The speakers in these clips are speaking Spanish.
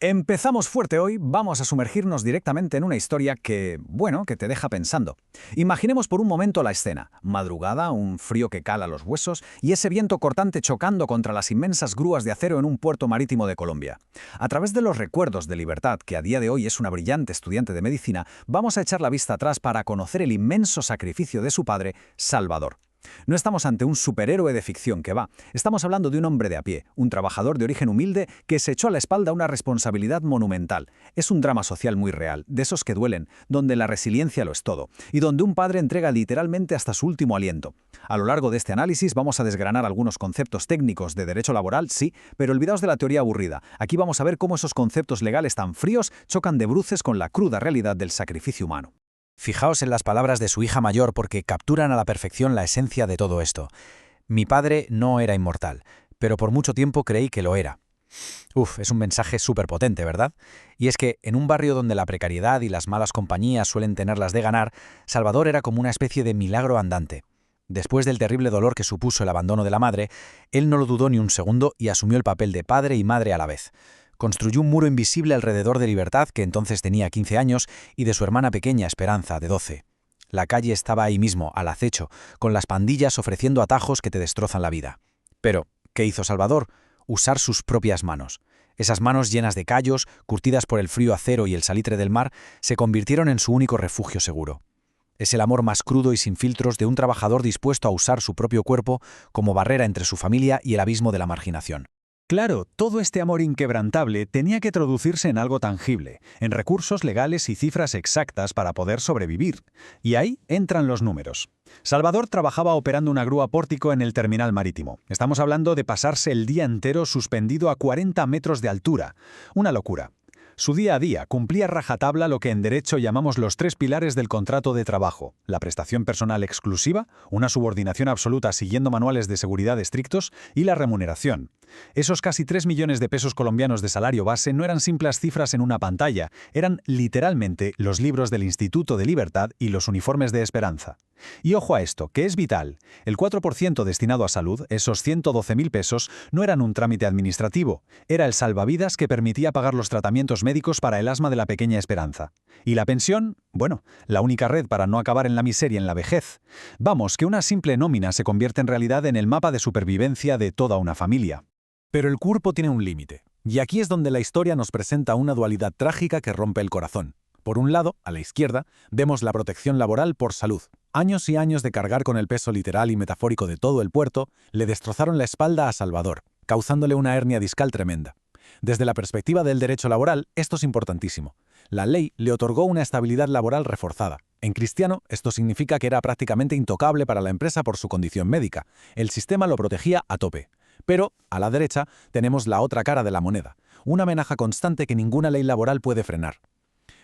Empezamos fuerte hoy, vamos a sumergirnos directamente en una historia que te deja pensando. Imaginemos por un momento la escena. Madrugada, un frío que cala los huesos y ese viento cortante chocando contra las inmensas grúas de acero en un puerto marítimo de Colombia. A través de los recuerdos de Libertad, que a día de hoy es una brillante estudiante de medicina, vamos a echar la vista atrás para conocer el inmenso sacrificio de su padre, Salvador. No estamos ante un superhéroe de ficción que va, estamos hablando de un hombre de a pie, un trabajador de origen humilde que se echó a la espalda una responsabilidad monumental. Es un drama social muy real, de esos que duelen, donde la resiliencia lo es todo, y donde un padre entrega literalmente hasta su último aliento. A lo largo de este análisis vamos a desgranar algunos conceptos técnicos de derecho laboral, sí, pero olvidaos de la teoría aburrida. Aquí vamos a ver cómo esos conceptos legales tan fríos chocan de bruces con la cruda realidad del sacrificio humano. Fijaos en las palabras de su hija mayor porque capturan a la perfección la esencia de todo esto. Mi padre no era inmortal, pero por mucho tiempo creí que lo era. Es un mensaje súper potente, ¿verdad? Y es que, en un barrio donde la precariedad y las malas compañías suelen tenerlas de ganar, Salvador era como una especie de milagro andante. Después del terrible dolor que supuso el abandono de la madre, él no lo dudó ni un segundo y asumió el papel de padre y madre a la vez. Construyó un muro invisible alrededor de Libertad, que entonces tenía 15 años, y de su hermana pequeña, Esperanza, de 12. La calle estaba ahí mismo, al acecho, con las pandillas ofreciendo atajos que te destrozan la vida. Pero, ¿qué hizo Salvador? Usar sus propias manos. Esas manos llenas de callos, curtidas por el frío acero y el salitre del mar, se convirtieron en su único refugio seguro. Es el amor más crudo y sin filtros de un trabajador dispuesto a usar su propio cuerpo como barrera entre su familia y el abismo de la marginación. Claro, todo este amor inquebrantable tenía que traducirse en algo tangible, en recursos legales y cifras exactas para poder sobrevivir. Y ahí entran los números. Salvador trabajaba operando una grúa pórtico en el terminal marítimo. Estamos hablando de pasarse el día entero suspendido a 40 metros de altura. Una locura. Su día a día cumplía rajatabla lo que en derecho llamamos los 3 pilares del contrato de trabajo: la prestación personal exclusiva, una subordinación absoluta siguiendo manuales de seguridad estrictos y la remuneración. Esos casi 3 millones de pesos colombianos de salario base no eran simples cifras en una pantalla, eran literalmente los libros del Instituto de Libertad y los uniformes de Esperanza. Y ojo a esto, que es vital. El 4% destinado a salud, esos 112.000 pesos, no eran un trámite administrativo. Era el salvavidas que permitía pagar los tratamientos médicos para el asma de la pequeña Esperanza. ¿Y la pensión? Bueno, la única red para no acabar en la miseria en la vejez. Vamos, que una simple nómina se convierte en realidad en el mapa de supervivencia de toda una familia. Pero el cuerpo tiene un límite. Y aquí es donde la historia nos presenta una dualidad trágica que rompe el corazón. Por un lado, a la izquierda, vemos la protección laboral por salud. Años y años de cargar con el peso literal y metafórico de todo el puerto le destrozaron la espalda a Salvador, causándole una hernia discal tremenda. Desde la perspectiva del derecho laboral, esto es importantísimo. La ley le otorgó una estabilidad laboral reforzada. En cristiano, esto significa que era prácticamente intocable para la empresa por su condición médica. El sistema lo protegía a tope. Pero, a la derecha, tenemos la otra cara de la moneda, una amenaza constante que ninguna ley laboral puede frenar.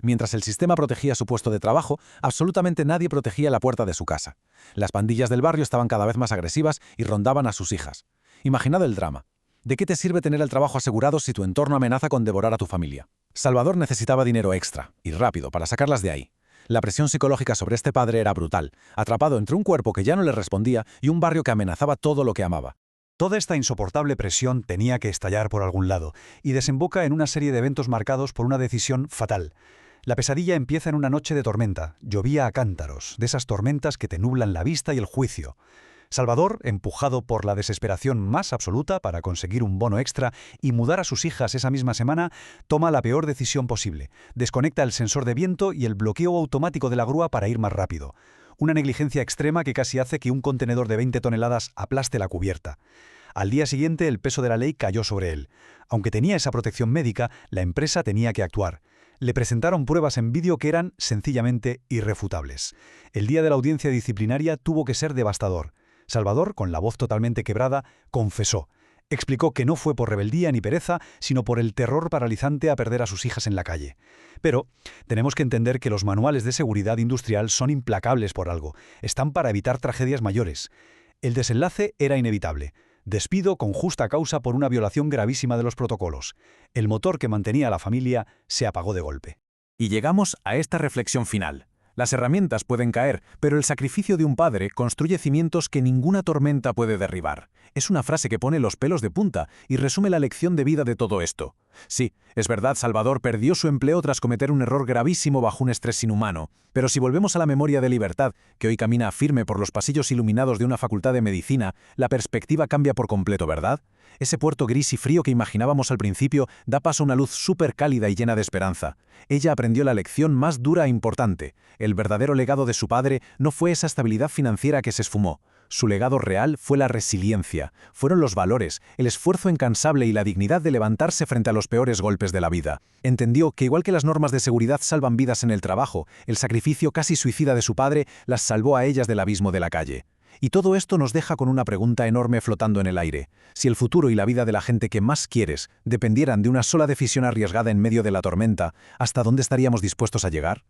Mientras el sistema protegía su puesto de trabajo, absolutamente nadie protegía la puerta de su casa. Las pandillas del barrio estaban cada vez más agresivas y rondaban a sus hijas. Imaginad el drama. ¿De qué te sirve tener el trabajo asegurado si tu entorno amenaza con devorar a tu familia? Salvador necesitaba dinero extra, y rápido, para sacarlas de ahí. La presión psicológica sobre este padre era brutal, atrapado entre un cuerpo que ya no le respondía y un barrio que amenazaba todo lo que amaba. Toda esta insoportable presión tenía que estallar por algún lado, y desemboca en una serie de eventos marcados por una decisión fatal. La pesadilla empieza en una noche de tormenta. Llovía a cántaros, de esas tormentas que te nublan la vista y el juicio. Salvador, empujado por la desesperación más absoluta para conseguir un bono extra y mudar a sus hijas esa misma semana, toma la peor decisión posible. Desconecta el sensor de viento y el bloqueo automático de la grúa para ir más rápido. Una negligencia extrema que casi hace que un contenedor de 20 toneladas aplaste la cubierta. Al día siguiente, el peso de la ley cayó sobre él. Aunque tenía esa protección médica, la empresa tenía que actuar. Le presentaron pruebas en vídeo que eran sencillamente irrefutables. El día de la audiencia disciplinaria tuvo que ser devastador. Salvador, con la voz totalmente quebrada, confesó. Explicó que no fue por rebeldía ni pereza, sino por el terror paralizante a perder a sus hijas en la calle. Pero tenemos que entender que los manuales de seguridad industrial son implacables por algo. Están para evitar tragedias mayores. El desenlace era inevitable. Despido con justa causa por una violación gravísima de los protocolos. El motor que mantenía a la familia se apagó de golpe. Y llegamos a esta reflexión final. Las herramientas pueden caer, pero el sacrificio de un padre construye cimientos que ninguna tormenta puede derribar. Es una frase que pone los pelos de punta y resume la lección de vida de todo esto. Sí, es verdad, Salvador perdió su empleo tras cometer un error gravísimo bajo un estrés inhumano. Pero si volvemos a la memoria de Libertad, que hoy camina firme por los pasillos iluminados de una facultad de medicina, la perspectiva cambia por completo, ¿verdad? Ese puerto gris y frío que imaginábamos al principio da paso a una luz súper cálida y llena de esperanza. Ella aprendió la lección más dura e importante. El verdadero legado de su padre no fue esa estabilidad financiera que se esfumó. Su legado real fue la resiliencia, fueron los valores, el esfuerzo incansable y la dignidad de levantarse frente a los peores golpes de la vida. Entendió que igual que las normas de seguridad salvan vidas en el trabajo, el sacrificio casi suicida de su padre las salvó a ellas del abismo de la calle. Y todo esto nos deja con una pregunta enorme flotando en el aire. Si el futuro y la vida de la gente que más quieres dependieran de una sola decisión arriesgada en medio de la tormenta, ¿hasta dónde estaríamos dispuestos a llegar?